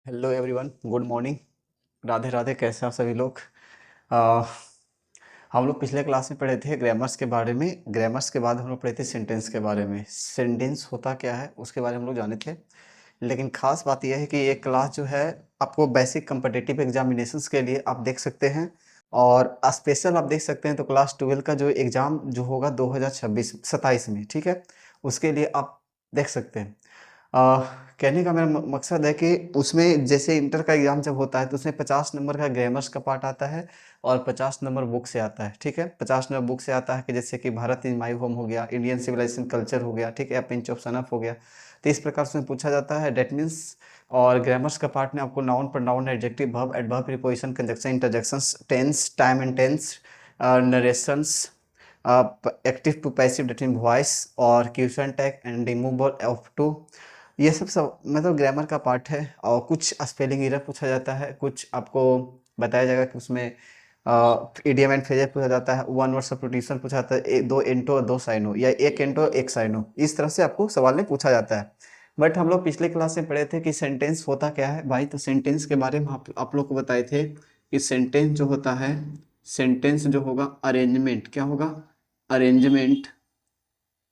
Hello everyone, good morning. Radhe Radhe. कैसे हैं आप सभी लोग? अ, हम लोग पिछले क्लास में पढ़े थे ग्रामर्स के बारे में। ग्रामर्स के बाद हम लोग पढ़े थे सेंटेंस के बारे में। सेंटेंस होता क्या है उसके बारे में हम लोग जाने थे। लेकिन खास बात यह है कि ये क्लास जो है आपको बेसिक कम्पिटिटिव एग्जामिनेशंस के लिए आप देख सकते हैं, और स्पेशल आप देख सकते हैं तो क्लास 12 का जो एग्ज़ाम जो होगा 2026-27 में, ठीक है, उसके लिए आप देख सकते हैं। अ, कहने का मेरा मकसद है कि उसमें जैसे इंटर का एग्ज़ाम जब होता है तो उसमें 50 नंबर का ग्रामर्स का पार्ट आता है और 50 नंबर बुक से आता है, ठीक है। 50 नंबर बुक से आता है कि जैसे कि भारत इज माई होम हो गया, इंडियन सिविलाइजेशन कल्चर हो गया, ठीक है, पिंच ऑफ सनफ हो गया। तो इस प्रकार से पूछा जाता है, डेट मीन्स। और ग्रामर्स का पार्ट में आपको noun pronoun adjective verb adverb preposition conjunction interjections tense time and tense narrations active to passive that mean voice और question tag and removal of to. ये सब मतलब ग्रामर का पार्ट है। और कुछ स्पेलिंग एरर पूछा जाता है, कुछ आपको बताया जाएगा कि उसमें इडियम एंड फ्रेजेस पूछा जाता है, वन वर्ड सब्स्टिट्यूशन पूछा जाता है, दो एंटो और दो साइनो, या एक एंटो एक साइनो, इस तरह से आपको सवाल में पूछा जाता है। बट हम लोग पिछले क्लास में पढ़े थे कि सेंटेंस होता क्या है भाई। तो सेंटेंस के बारे में आप लोग को बताए थे कि सेंटेंस जो होता है, सेंटेंस जो होगा अरेंजमेंट, क्या होगा? अरेंजमेंट।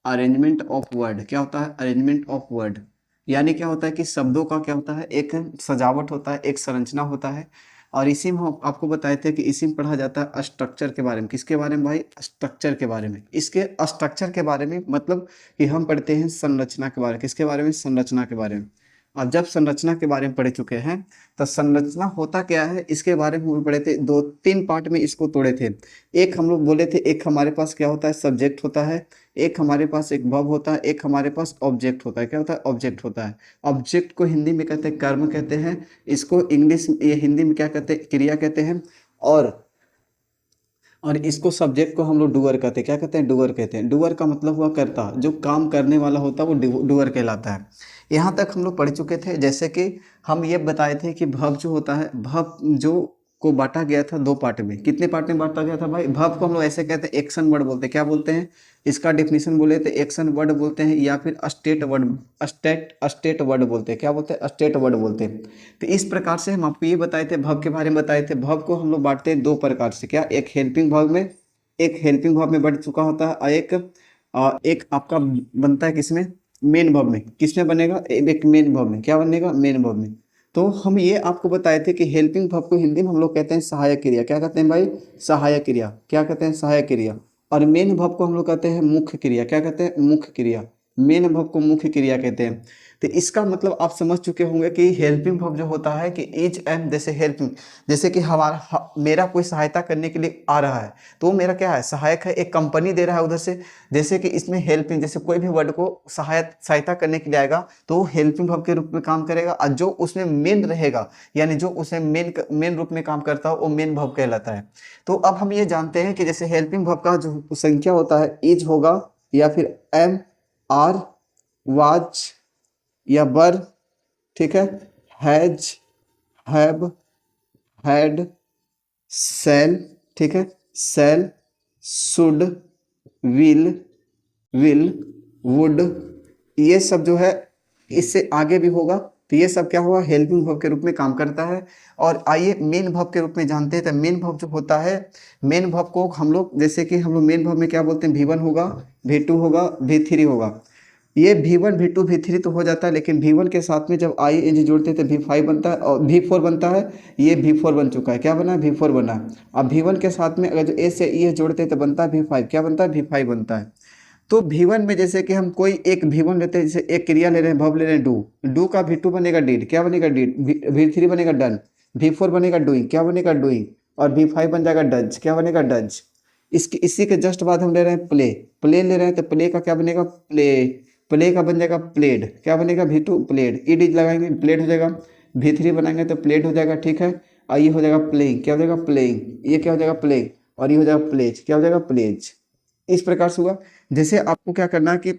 अरेंजमेंट ऑफ वर्ड क्या होता है? अरेंजमेंट ऑफ वर्ड यानी क्या होता है कि शब्दों का क्या होता है, एक सजावट होता है, एक संरचना होता है। और इसी में हम आपको बताए थे कि इसी में पढ़ा जाता है स्ट्रक्चर के बारे में। किसके बारे में भाई? स्ट्रक्चर के बारे में। इसके स्ट्रक्चर के बारे में मतलब कि हम पढ़ते हैं संरचना के बारे में। किसके बारे में? संरचना के बारे में। और जब संरचना के बारे में पढ़ चुके हैं तो संरचना होता क्या है इसके बारे में हम पढ़े थे। दो तीन पार्ट में इसको तोड़े थे। एक हम लोग बोले थे, एक हमारे पास क्या होता है, सब्जेक्ट होता है, एक हमारे पास एक वर्ब होता है, एक हमारे पास ऑब्जेक्ट होता है। क्या होता है? ऑब्जेक्ट होता है। ऑब्जेक्ट को हिंदी में कहते हैं कर्म कहते हैं, इसको इंग्लिश ये हिंदी में क्या कहते हैं? क्रिया कहते हैं। और और इसको सब्जेक्ट को हम लोग डूअर कहते हैं। क्या कहते हैं? डूअर कहते हैं। डूअर का मतलब हुआ करता, जो काम करने वाला होता है वो डूअर कहलाता है। यहाँ तक हम लोग पढ़ चुके थे। जैसे कि हम ये बताए थे कि वर्ब जो होता है, वर्ब जो को बांटा गया था दो पार्ट में। कितने पार्ट में बांटा गया था भाई? वर्ब को हम लोग ऐसे कहते हैं, एक्शन वर्ड बोलते हैं। क्या बोलते हैं? इसका डेफिनेशन बोले तो एक्शन वर्ड बोलते हैं, या फिर स्टेट वर्ड, स्टेट वर्ड बोलते हैं। क्या बोलते हैं? स्टेट वर्ड बोलते हैं। तो इस प्रकार से हम आपको ये बताए थे, वर्ब के बारे में बताए थे। वर्ब को हम लोग बांटते हैं दो प्रकार से। क्या? एक हेल्पिंग वर्ब में, एक हेल्पिंग वर्ब में बढ़ चुका होता है, और एक आपका बनता है किसमें? मेन वर्ब में। किसमें बनेगा? एक मेन वर्ब में। क्या बनेगा? मेन वर्ब में। तो हम ये आपको बताए थे कि हेल्पिंग वर्ब को हिंदी में हम लोग कहते हैं सहायक क्रिया। क्या कहते हैं भाई? सहायक क्रिया। क्या कहते हैं? सहायक क्रिया। और मेन वर्ब को हम लोग कहते हैं मुख्य क्रिया। क्या कहते हैं? मुख्य क्रिया। मेन वर्ब को मुख्य क्रिया कहते हैं। तो इसका मतलब आप समझ चुके होंगे कि हेल्पिंग वर्ब जो होता है कि इज एम, जैसे हेल्पिंग, जैसे कि मेरा कोई सहायता करने के लिए आ रहा है तो वो मेरा क्या है? सहायक है। एक कंपनी दे रहा है उधर से, जैसे कि इसमें हेल्पिंग, जैसे कोई भी वर्ड को सहायता करने के लिए आएगा तो वो हेल्पिंग वर्ब के रूप में काम करेगा। और जो उसमें मेन रहेगा, यानी जो उसमें मेन रूप में काम करता है वो मेन वर्ब कहलाता है। तो अब हम ये जानते हैं कि जैसे हेल्पिंग वर्ब का जो संख्या होता है, इज होगा, या फिर एम, आर, वाज, या वर, ठीक है, हैज, हैव, हैड, सेल, ठीक है, shall, should, will, will, would, ये सब जो है इससे आगे भी होगा। तो ये सब क्या हुआ? हेल्पिंग वर्ब के रूप में काम करता है। और आइए मेन वर्ब के रूप में जानते हैं। तो मेन वर्ब जो होता है, मेन वर्ब को हम लोग जैसे कि हम लोग मेन वर्ब में क्या बोलते हैं? V1 होगा, V2 होगा, V3 होगा। ये V1 V2 V3 तो हो जाता है, लेकिन V1 के साथ में जब आई एन जी जोड़ते हैं तो V5 बनता है और V4 बनता है। ये V4 बन चुका है। क्या बना है? V4 बना है। अब V1 के साथ में अगर जो ए से ई जोड़ते हैं तो बनता है V5। क्या बनता है? V5 बनता है। तो V1 में जैसे कि हम कोई एक V1 लेते हैं, जैसे एक क्रिया ले रहे हैं, वर्ब ले रहे हैं डू, डू का V2 बनेगा डीड। क्या बनेगा? डीड। V3 बनेगा डन, V4 बनेगा डूइंग। क्या बनेगा? डूइंग। और V5 बन जाएगा डज। क्या बनेगा? डज। इसके इसी के जस्ट बाद हम ले रहे हैं प्ले, प्ले ले रहे हैं तो प्ले का क्या बनेगा? प्ले। प्ले का बन जाएगा प्लेड। क्या बनेगा? V2 प्लेड, ई डीज लगाएंगे प्लेड हो जाएगा। V3 बनाएंगे तो प्लेड हो जाएगा, ठीक है। और ये हो जाएगा प्लेइंग। क्या हो जाएगा? प्लेइंग। ये क्या हो जाएगा? प्लेइंग। और ये हो जाएगा प्लेज। क्या हो जाएगा? प्लेज। इस प्रकार से हुआ। जैसे आपको क्या करना है कि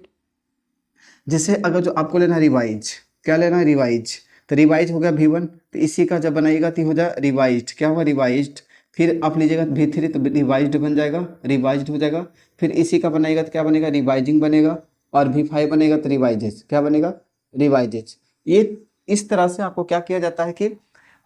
जैसे अगर जो आपको लेना है रिवाइज, क्या लेना है? रिवाइज। तो रिवाइज हो गया V1, तो इसी का जब बनाइएगा तो हो जाए रिवाइज्ड। क्या हुआ? रिवाइज्ड। फिर आप लीजिएगा V3 तो रिवाइज्ड बन जाएगा, रिवाइज्ड हो जाएगा। फिर इसी का बनाइएगा तो क्या बनेगा? रिवाइजिंग बनेगा। और V5 बनेगा तो रिवाइजेज। क्या बनेगा? रिवाइजेज। ये इस तरह से आपको क्या किया जाता है कि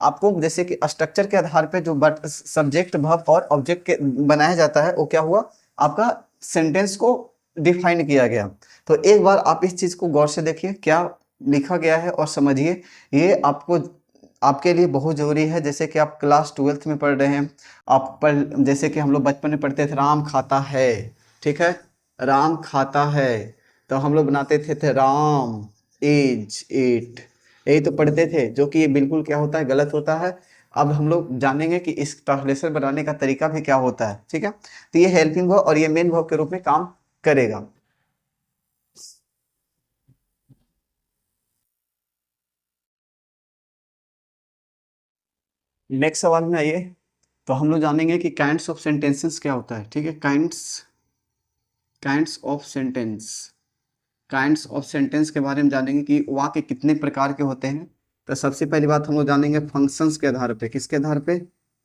आपको जैसे कि स्ट्रक्चर के आधार पे जो सब्जेक्ट वर्ब और ऑब्जेक्ट के बनाया जाता है वो क्या हुआ, आपका सेंटेंस को डिफाइन किया गया। तो एक बार आप इस चीज को गौर से देखिए क्या लिखा गया है और समझिए, ये आपको आपके लिए बहुत जरूरी है। जैसे कि आप क्लास 12th में पढ़ रहे हैं, आप पढ़ जैसे कि हम लोग बचपन में पढ़ते थे राम खाता है, ठीक है, राम खाता है, तो हम लोग बनाते थे राम इज इट, यही तो पढ़ते थे, जो कि ये बिल्कुल क्या होता है, गलत होता है। अब हम लोग जानेंगे कि इस ट्रांसलेशन बनाने का तरीका भी क्या होता है, ठीक है। तो ये हेल्पिंग वर्ब और ये मेन वर्ब के रूप में काम करेगा। नेक्स्ट सवाल में आइए। तो हम लोग जानेंगे कि काइंड्स ऑफ सेंटेंसेस क्या होता है, ठीक है। Kinds kinds of sentence, kinds of sentence के बारे में जानेंगे कि वाक्य कितने प्रकार के होते हैं। तो सबसे पहली बात हम लोग जानेंगे फंक्शंस के आधार पे, किसके आधार पे,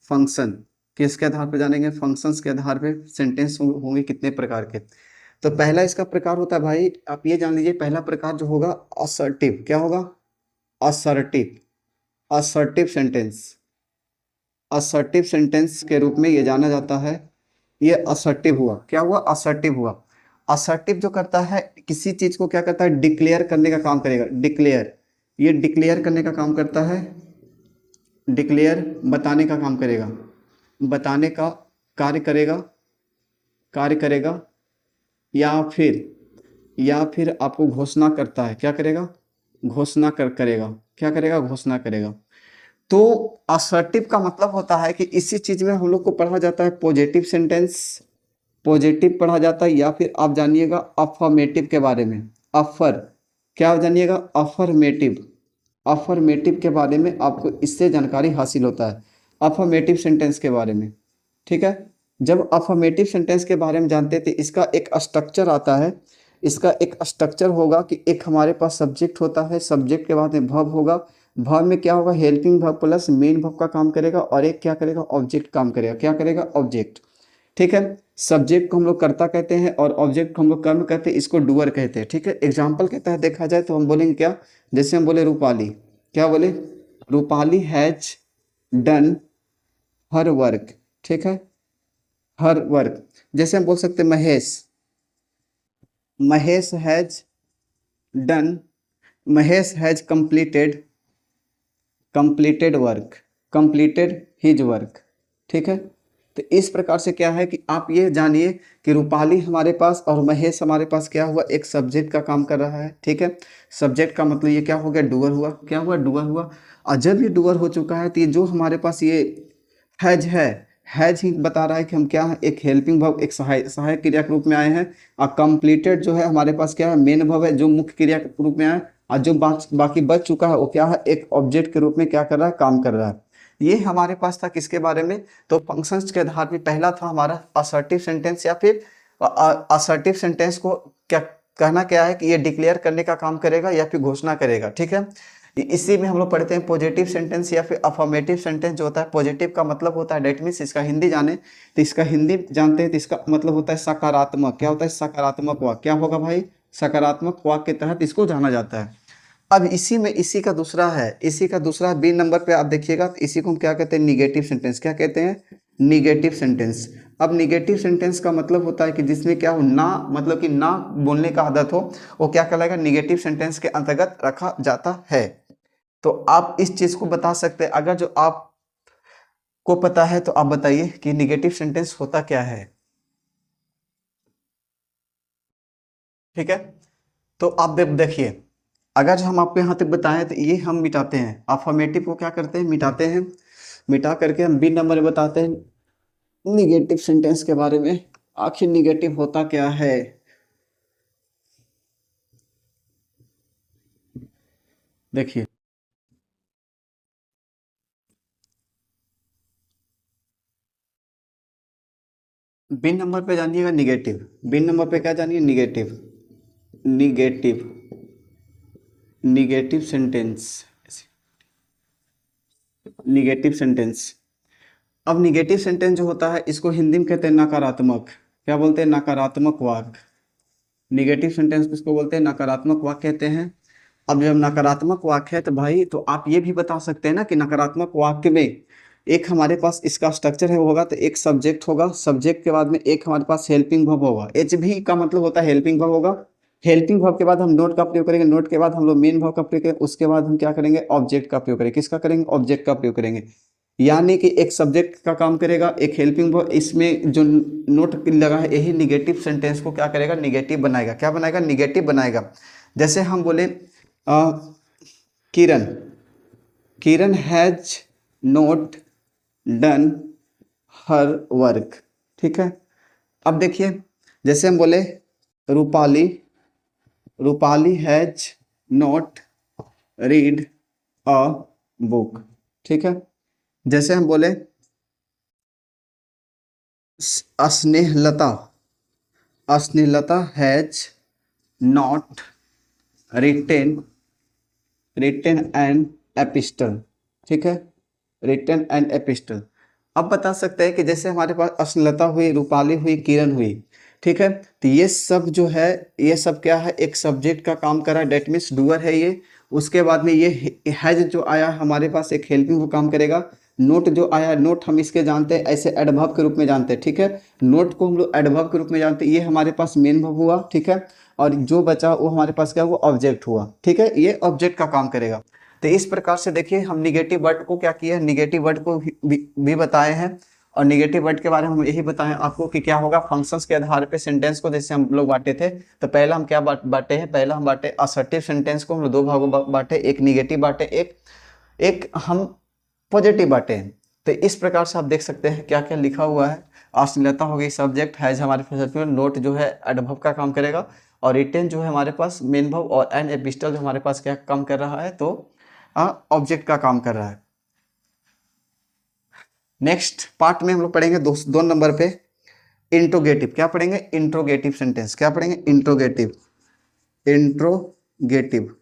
फंक्शन, किसके आधार पे जानेंगे, फंक्शंस के आधार पे सेंटेंस होंगे कितने प्रकार के। तो पहला इसका प्रकार होता है भाई, आप ये जान लीजिए, पहला प्रकार जो होगा असर्टिव, क्या होगा, assertive, assertive sentence, assertive sentence के रूप में ये जाना जाता है। ये असर्टिव हुआ, क्या हुआ, असर्टिव हुआ। असर्टिव जो करता है किसी चीज को क्या करता है, डिक्लेयर करने का काम करेगा, डिक्लेयर, ये डिक्लेयर करने का काम करता है, डिक्लेयर बताने का काम करेगा, बताने का कार्य करेगा, कार्य करेगा, या फिर आपको घोषणा करता है, क्या करेगा, घोषणा करेगा, क्या करेगा, घोषणा करेगा। तो असर्टिव का मतलब होता है कि इसी चीज में हम लोग को पढ़ा जाता है पॉजिटिव सेंटेंस, पॉजिटिव पढ़ा जाता है, या फिर आप जानिएगा अफर्मेटिव के बारे में, अफर, क्या जानिएगा, अफर्मेटिव, अफर्मेटिव के बारे में आपको इससे जानकारी हासिल होता है, अफर्मेटिव सेंटेंस के बारे में, ठीक है। जब अफर्मेटिव सेंटेंस के बारे में जानते थे, इसका एक स्ट्रक्चर आता है, इसका एक स्ट्रक्चर होगा कि एक हमारे पास सब्जेक्ट होता है, सब्जेक्ट के बाद में वर्ब होगा, वर्ब में क्या होगा, helping verb plus main verb का काम करेगा, और एक क्या करेगा, ऑब्जेक्ट काम करेगा, क्या करेगा, ऑब्जेक्ट, ठीक है। सब्जेक्ट को हम लोग कर्ता कहते हैं और ऑब्जेक्ट को हम लोग कर्म कहते हैं, इसको डूअर कहते हैं, ठीक है। एग्जाम्पल के तहत देखा जाए तो हम बोलेंगे क्या, जैसे हम बोले रूपाली, क्या बोले, Rupali has done her work, ठीक है, हर वर्क। जैसे हम बोल सकते हैं Mahesh, Mahesh has done, Mahesh has completed, completed work, completed his work, ठीक है। तो इस प्रकार से क्या है कि आप ये जानिए कि रूपाली हमारे पास और महेश हमारे पास क्या हुआ, एक सब्जेक्ट का काम कर रहा है, ठीक है। सब्जेक्ट का मतलब ये क्या हो गया, डूअर हुआ, क्या हुआ, डूअर हुआ। और जब ये डूअर हो चुका है तो ये जो हमारे पास ये हैज है, हैज ही बता रहा है कि हम क्या है, एक हेल्पिंग वर्ब, एक सहायक क्रिया के रूप में आए हैं। और कंप्लीटेड जो है हमारे पास क्या है, मेन वर्ब है जो मुख्य क्रिया के रूप में आए। और जो बाकी बच चुका है वो क्या है, एक ऑब्जेक्ट के रूप में क्या कर रहा है, काम कर रहा है। ये हमारे पास था किसके बारे में, तो फंक्शंस के आधार पे पहला था हमारा असर्टिव सेंटेंस, या फिर असर्टिव सेंटेंस को क्या कहना क्या है कि ये डिक्लेयर करने का काम करेगा या फिर घोषणा करेगा, ठीक है। इसी में हम लोग पढ़ते हैं पॉजिटिव सेंटेंस या फिर अफर्मेटिव सेंटेंस। जो होता है पॉजिटिव का मतलब होता है, डेट मीन्स इसका हिंदी जाने तो इसका हिंदी जानते हैं तो इसका मतलब होता है सकारात्मक, क्या होता है, सकारात्मक वाक्य, क्या होगा भाई, सकारात्मक वाक्य के तहत इसको जाना जाता है। अब इसी में इसी का दूसरा है, इसी का दूसरा बी नंबर पे आप देखिएगा, तो इसी को हम क्या कहते हैं, निगेटिव सेंटेंस, क्या कहते हैं, निगेटिव सेंटेंस। अब निगेटिव सेंटेंस का मतलब होता है कि जिसमें क्या हो, ना मतलब कि ना बोलने का आदत हो, वो क्या कहलाएगा, निगेटिव सेंटेंस के अंतर्गत रखा जाता है। तो आप इस चीज को बता सकते हैं, अगर जो आप को पता है तो आप बताइए कि निगेटिव सेंटेंस होता क्या है, ठीक है। तो आप देखिए, अगर हम आपको यहाँ तक बताएं तो ये हम मिटाते हैं, अफर्मेटिव को क्या करते हैं, मिटाते हैं, मिटा करके हम बी नंबर में बताते हैं निगेटिव सेंटेंस के बारे में। आखिर निगेटिव होता क्या है, देखिए बी नंबर पे जानिएगा निगेटिव, बी नंबर पे क्या जानिए, negative, negative, negative sentence, negative sentence. अब निगेटिव सेंटेंस जो होता है इसको हिंदी में कहते हैं नकारात्मक, क्या बोलते हैं, नकारात्मक वाक्य। निगेटिव सेंटेंस किसको बोलते हैं, नकारात्मक वाक्य कहते हैं। अब जब नकारात्मक वाक्य है तो भाई तो आप ये भी बता सकते हैं ना कि नकारात्मक वाक्य में एक हमारे पास इसका स्ट्रक्चर है वो होगा, तो एक सब्जेक्ट होगा, सब्जेक्ट के बाद में एक हमारे पास हेल्पिंग वर्ब होगा, एच भी का मतलब होता है हेल्पिंग वर्ब होगा। हेल्पिंग वर्ब के बाद हम नोट का प्रयोग करेंगे, नोट के बाद हम लोग मेन वर्ब का प्रयोग करेंगे, उसके बाद हम क्या करेंगे, ऑब्जेक्ट का प्रयोग करेंगे। किसका करेंगे, ऑब्जेक्ट का प्रयोग करेंगे। यानी कि एक सब्जेक्ट का काम करेगा, एक हेल्पिंग वर्ब, इसमें जो नोट लगा है यही निगेटिव सेंटेंस को क्या करेगा, निगेटिव बनाएगा। क्या बनाएगा, निगेटिव बनाएगा। जैसे हम बोले Kiran, Kiran has not done her work. ठीक है। अब देखिए जैसे हम बोले Rupali, Rupali has not read a book. ठीक है। जैसे हम बोले Snehlata, Snehlata has not written written an epistle. ठीक है, रिटेन एन एपिस्टल। अब बता सकते हैं कि जैसे हमारे पास स्नेहलता हुई, रूपाली हुई, किरण हुई। ठीक है, तो ये सब जो है ये सब क्या है, एक सब्जेक्ट का काम कर रहा है, डेट मीन्स डूअर है ये। उसके बाद में ये हैज जो आया हमारे पास एक हेल्पिंग वो काम करेगा। नोट जो आया, नोट हम इसके जानते हैं ऐसे एडवर्ब के रूप में जानते हैं। ठीक है, नोट को हम लोग एडवर्ब के रूप में जानते हैं, ये हमारे पास मेन वर्ब हुआ। ठीक है, और जो बचा वो हमारे पास क्या हुआ, ऑब्जेक्ट हुआ। ठीक है, ये ऑब्जेक्ट का काम करेगा। तो इस प्रकार से देखिए हम निगेटिव वर्ड को क्या किया, निगेटिव वर्ड को भी बताए हैं। और निगेटिव वर्ड के बारे में हम यही बताएं आपको कि क्या होगा, फंक्शंस के आधार पे सेंटेंस को जैसे हम लोग बांटे थे। तो पहला हम क्या बांटे हैं, पहला हम बांटे असर्टिव सेंटेंस को हम लोग दो भागों बांटे, एक निगेटिव बांटे, एक एक हम पॉजिटिव बांटे हैं। तो इस प्रकार से आप देख सकते हैं क्या क्या लिखा हुआ है। अश्लीलता हो गई सब्जेक्ट, हैज हमारे पास नोट जो है एडवर्ब का काम करेगा, और रिटेन जो है हमारे पास मेन वर्ब, और एन एपिस्टल जो हमारे पास क्या काम कर रहा है, तो ऑब्जेक्ट का काम कर रहा है। नेक्स्ट पार्ट में हम लोग पढ़ेंगे दो नंबर पे इंट्रोगेटिव। क्या पढ़ेंगे, इंट्रोगेटिव सेंटेंस। क्या पढ़ेंगे, इंट्रोगेटिव, इंट्रोगेटिव,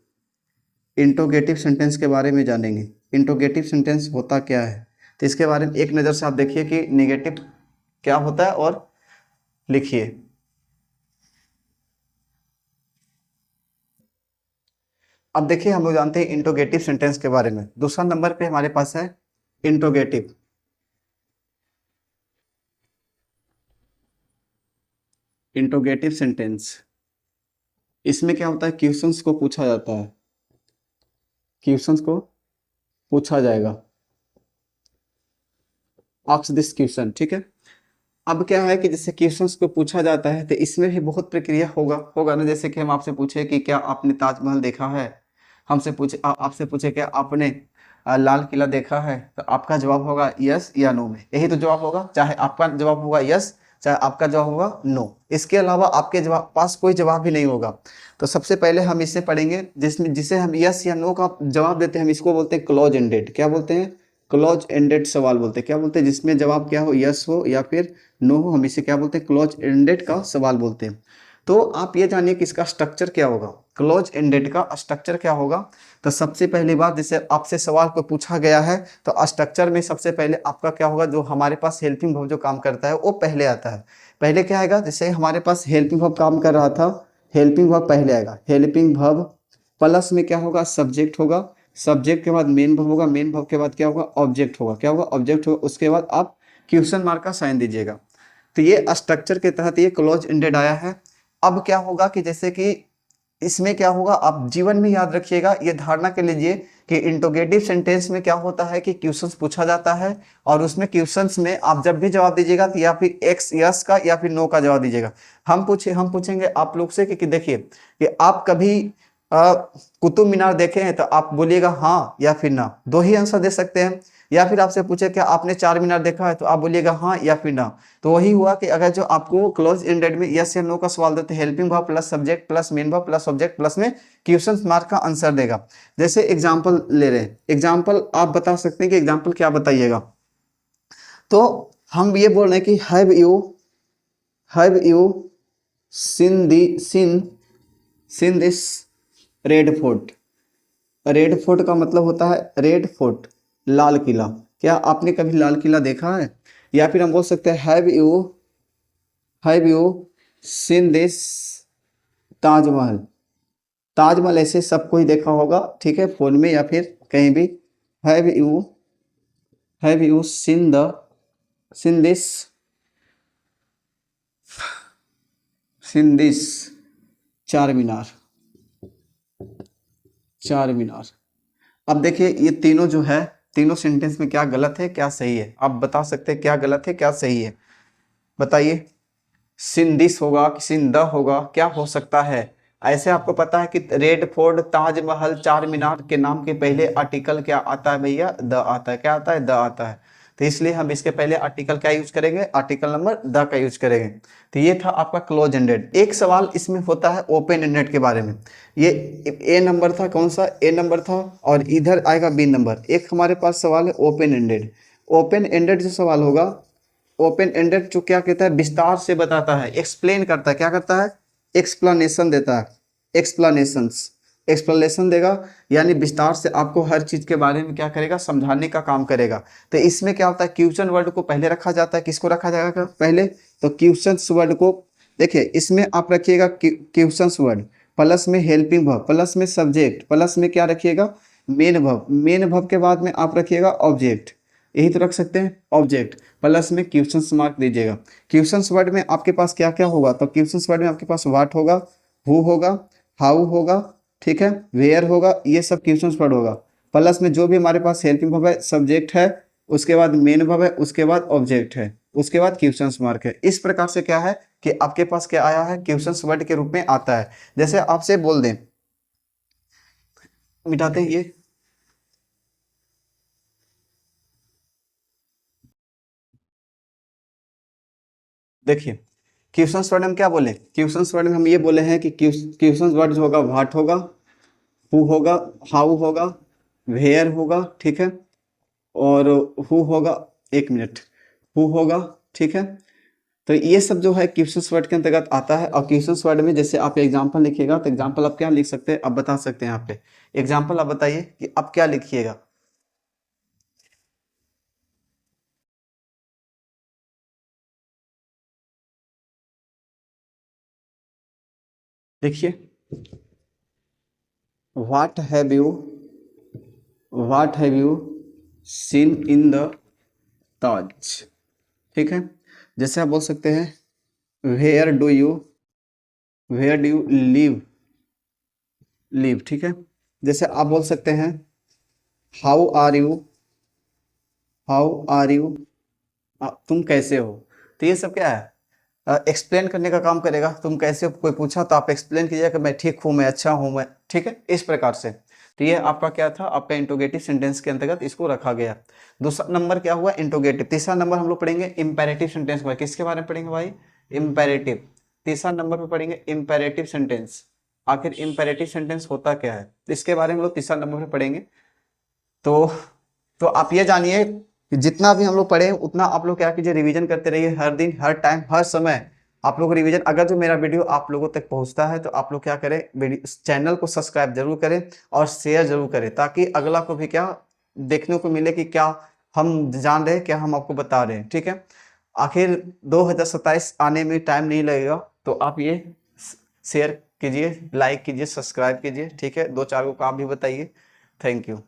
इंट्रोगेटिव सेंटेंस के बारे में जानेंगे। इंट्रोगेटिव सेंटेंस होता क्या है, तो इसके बारे में एक नज़र से आप देखिए कि नेगेटिव क्या होता है और लिखिए। अब देखिए हम लोग जानते हैं इंट्रोगेटिव सेंटेंस के बारे में। दूसरा नंबर पे हमारे पास है इंट्रोगेटिव। इंट्रोगेटिव सेंटेंस, इसमें क्या होता है, क्वेश्चंस को पूछा जाता है, क्वेश्चंस को पूछा जाएगा, आस्क दिस क्वेश्चन। ठीक है। अब क्या है कि जैसे क्वेश्चंस को पूछा जाता है तो इसमें भी बहुत प्रक्रिया होगा ना। जैसे कि हम आपसे पूछे कि क्या आपने ताजमहल देखा है, हमसे पूछे आपसे पूछे क्या आपने लाल किला देखा है, तो आपका जवाब होगा यस या नो में। यही तो जवाब होगा, चाहे आपका जवाब होगा यस, चाहे आपका जवाब होगा नो। इसके अलावा आपके जवाब पास कोई जवाब भी नहीं होगा। तो सबसे पहले हम इसे पढ़ेंगे जिसमें जिसे हम यस या नो का जवाब देते हैं, हम इसको बोलते हैं क्लोज एंडेड। क्या बोलते हैं, क्लोज एंडेड सवाल बोलते हैं। क्या बोलते हैं, जिसमें जवाब क्या हो, यस हो या फिर नो हो, हम इसे क्या बोलते हैं, क्लोज एंडेड का सवाल बोलते हैं। तो आप ये जानिए कि इसका स्ट्रक्चर क्या होगा, क्लोज एंडेड का स्ट्रक्चर क्या होगा। तो सबसे पहली बात, जैसे आपसे सवाल को पूछा गया है तो स्ट्रक्चर में सबसे पहले आपका क्या होगा, जो हमारे पास हेल्पिंग वर्ब जो काम करता है वो पहले आता है। पहले क्या आएगा, जैसे हमारे पास हेल्पिंग वर्ब काम कर रहा था, हेल्पिंग वर्ब पहले आएगा। हेल्पिंग वर्ब प्लस में क्या होगा, सब्जेक्ट होगा, सब्जेक्ट के बाद मेन वर्ब होगा, मेन वर्ब के बाद क्या होगा, ऑब्जेक्ट होगा। क्या होगा, ऑब्जेक्ट होगा। उसके बाद आप क्वेश्चन मार्क का साइन दीजिएगा। तो ये स्ट्रक्चर के तहत ये क्लोज एंडेड आया है। अब क्या होगा कि जैसे कि इसमें क्या होगा, आप जीवन में याद रखिएगा, ये धारणा के लीजिए कि इंट्रोगेटिव सेंटेंस में क्या होता है कि क्वेश्चंस पूछा जाता है, और उसमें क्वेश्चंस में आप जब भी जवाब दीजिएगा तो या फिर एक्स यस का या फिर नो का जवाब दीजिएगा। हम पूछेंगे आप लोग से कि देखिए कि आप कभी कुतुब मीनार देखे हैं, तो आप बोलिएगा हाँ या फिर ना, दो ही आंसर दे सकते हैं। या फिर आपसे पूछे क्या आपने चार मीनार देखा है, तो आप बोलिएगा हाँ या फिर ना। तो वही हुआ कि अगर जो आपको क्लोज एंडेड में यस या नो का सवाल देते, helping verb plus subject plus main verb plus object plus में क्वेश्चन मार्क का आंसर देगा। जैसे एग्जाम्पल ले रहे हैं, एग्जाम्पल आप बता सकते हैं कि एग्जाम्पल क्या बताइएगा। तो हम ये बोल रहे हैं कि have you seen this red fort. Red fort का मतलब होता है, रेड फोर्ट लाल किला। क्या आपने कभी लाल किला देखा है। या फिर हम बोल सकते हैं have you seen this Taj Mahal. Taj Mahal ऐसे सबको ही देखा होगा, ठीक है, फोन में या फिर कहीं भी। हैव यू सीन दिस चार मीनार। चार मीनार। अब देखिए ये तीनों जो है, तीनों सेंटेंस में क्या गलत है क्या सही है, आप बता सकते हैं क्या गलत है क्या सही है, बताइए। सिंदिस होगा कि सिंदा होगा, क्या हो सकता है। ऐसे आपको पता है कि रेड फोर्ट, ताजमहल, चार मीनार के नाम के पहले आर्टिकल क्या आता है भैया, द आता है। क्या आता है, द आता है। तो इसलिए हम इसके पहले आर्टिकल क्या यूज करेंगे, आर्टिकल नंबर द का यूज करेंगे। तो ये था आपका क्लोज एंडेड। एक सवाल इसमें होता है ओपन एंडेड के बारे में। ये ए नंबर था, कौन सा ए नंबर था, और इधर आएगा बी नंबर। एक हमारे पास सवाल है ओपन एंडेड। ओपन एंडेड जो सवाल होगा, ओपन एंडेड जो क्या कहता है, विस्तार से बताता है, एक्सप्लेन करता है। क्या करता है, एक्सप्लेनेशन देता है। एक्सप्लेनेशन देगा, यानी विस्तार से आपको हर चीज के बारे में क्या करेगा, समझाने का काम करेगा। तो इसमें क्या होता है, क्वेश्चन वर्ड को पहले रखा जाता है। किसको रखा जाएगा पहले, तो क्वेश्चन वर्ड को। देखिए इसमें आप रखिएगा क्वेश्चन वर्ड, प्लस में हेल्पिंग वर्ब, प्लस में सब्जेक्ट, प्लस में क्या रखिएगा, मेन वर्ब। मेन वर्ब के बाद में आप रखिएगा ऑब्जेक्ट, यही तो रख सकते हैं ऑब्जेक्ट, प्लस में क्वेश्चन मार्क दीजिएगा। क्वेश्चन वर्ड में आपके पास क्या क्या होगा, तो क्वेश्चन वर्ड में आपके पास व्हाट होगा, हु होगा, हाउ होगा, ठीक है, वेयर होगा, ये सब क्वेश्चन वर्ड होगा। प्लस में जो भी हमारे पास हेल्पिंग वर्ब है, सब्जेक्ट है, उसके बाद मेन वर्ब है, उसके बाद ऑब्जेक्ट है, उसके बाद क्वेश्चन मार्क है। इस प्रकार से क्या है कि आपके पास क्या आया है, क्वेश्चन वर्ड के रूप में आता है। जैसे आपसे बोल दें, मिटाते हैं ये, देखिए क्वेश्चन वर्ड हम क्या बोले, क्वेश्चन वर्ड में हम ये बोले हैं कि क्वेश्चन वर्ड जो होगा व्हाट होगा, हु होगा, हाउ होगा, वेयर होगा, ठीक है, और हु होगा, एक मिनट, हु होगा, ठीक है। तो ये सब जो है क्वेश्चन वर्ड के अंतर्गत आता है। और क्वेश्चन वर्ड में जैसे आप एग्जांपल लिखिएगा, तो एग्जांपल आप क्या लिख सकते हैं, आप बता सकते हैं यहाँ पे। एग्जांपल आप बताइए कि आप क्या लिखिएगा। देखिए, what have you what have you seen in the Taj, ठीक है। जैसे आप बोल सकते हैं वेयर डू यू लिव, ठीक है। जैसे आप बोल सकते हैं how are you how are you, तुम कैसे हो। तो ये सब क्या है, एक्सप्लेन करने का काम करेगा। तुम कैसे हो, कोई पूछा तो आप एक्सप्लेन कीजिएगा कि मैं ठीक हूँ, मैं अच्छा हूँ, मैं ठीक है, इस प्रकार से। तो ये आपका क्या था, आपका इंटरोगेटिव सेंटेंस के अंतर्गत इसको रखा गया। दूसरा नंबर क्या हुआ, इंटरोगेटिव। तीसरा नंबर हम लोग पढ़ेंगे इंपेरेटिव सेंटेंस के बारे। किसके बारे में पढ़ेंगे भाई, इंपेरेटिव। तीसरा नंबर पे पढ़ेंगे इंपेरेटिव सेंटेंस। आखिर इंपेरेटिव सेंटेंस होता क्या है, इसके बारे में हम लोग तीसरा नंबर पे पढ़ेंगे। तो आप ये जानिए कि जितना भी हम लोग पढ़े उतना आप लोग क्या कीजिए, रिवीजन करते रहिए, हर दिन, हर टाइम, हर समय आप लोग रिवीजन। अगर जो मेरा वीडियो आप लोगों तक पहुंचता है तो आप लोग क्या करें, चैनल को सब्सक्राइब जरूर करें और शेयर जरूर करें, ताकि अगला को भी क्या देखने को मिले कि क्या हम जान रहे हैं, क्या हम आपको बता रहे हैं, ठीक है। आखिर 2027 आने में टाइम नहीं लगेगा, तो आप ये शेयर कीजिए, लाइक कीजिए, सब्सक्राइब कीजिए, ठीक है। दो चार को आप भी बताइए। Thank you.